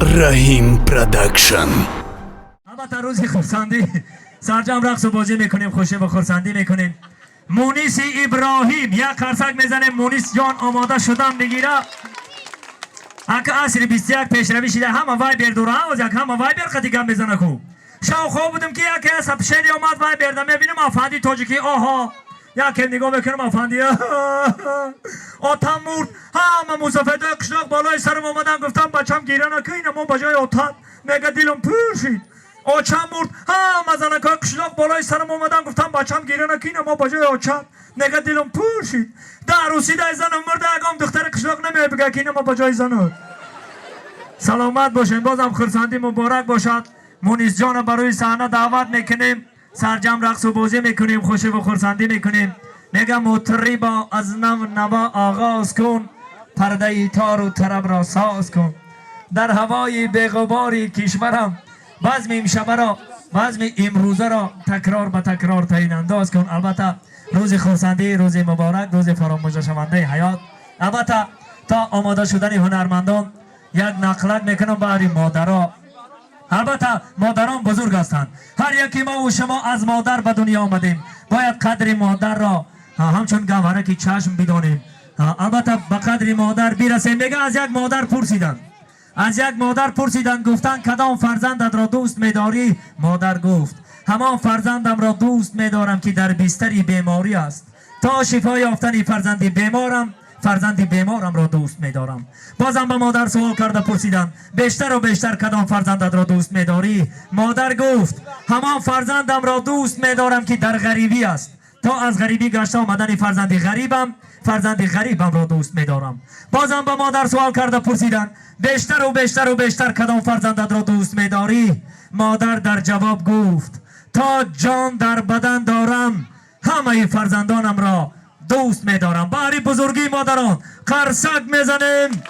رحیم پروداکشن. البته روزی خورسندی سرجم رقص و بازی میکنیم، خوشی و خورسندی میکنیم. مونیس ابراهیم یک خرسک میزنه. مونیس جان آماده شدن بگیره. اگه عصر 21 پیشروی شده همه وای بردوره از یک همه وای بر قدیگم بزنه کو شاو خواب بودم که یکی از پشلی آمد وای بردم میبینم افندی تاجیکی آها یکی نگاه بکنم افندی آتم مرد. همه مسافرده قشلاق بالای سرم آمدن گفتم بچم گیره نکنین ما بجای آتم میگه دیلم پر شید. آچم مرد. همه زنکا قشلاق بالای سرم آمدن گفتم بچم گیره نکنین ما بجای آچم میگه دیلم پر شید. در رسیده زنم مرده اگم دختر قشلاق نمیای بگه که ما بجای زنم. سلامت باشین. بازم خورسندی مبارک باشد. مونیس جان برای صحنه دعوت میکنیم. سرجم رقص و بازی میکنیم، خوشی و خورسندی میکنیم. میگم مطربا از نوا آغاز کن، پرده تار و طرب را ساز کن. در هوای بیغباری کشورم بزم امشبه را بزم امروزه را تکرار به تکرار تعیین انداز کن. البته روز خورسندی، روز مبارک، روز فراموش شونده حیات. البته تا آماده شدن هنرمندان یک نقلک میکنم برای مادرها. البته مادران بزرگ هستند. هر یکی ما و شما از مادر به دنیا آمدیم. باید قدر مادر را همچون گوهره که چشم بدانیم. البته به قدر مادر برسیم. میگه از یک مادر پرسیدن، از یک مادر پرسیدن گفتن کدام فرزندت را دوست میداری؟ مادر گفت همان فرزندم را دوست میدارم که در بستری بیماری است. تا شفای یافتن فرزندی بیمارم را دوست میدارم. بازم به مادر سوال کرده پرسیدم بیشتر و بیشتر کدام فرزندت را دوست میداری؟ مادر گفت همان فرزندم را دوست میدارم که در غریبی است. تا از غریبی گشته آمدن فرزند غریبم را دوست میدارم. بازم به مادر سوال کرده پرسیدن بیشتر و بیشتر و بیشتر کدام فرزندت را دوست میداری؟ مادر در جواب گفت تا جان در بدن دارم همه فرزندانم را دوست میدارم. برای بزرگی مادران قرصک میزنیم.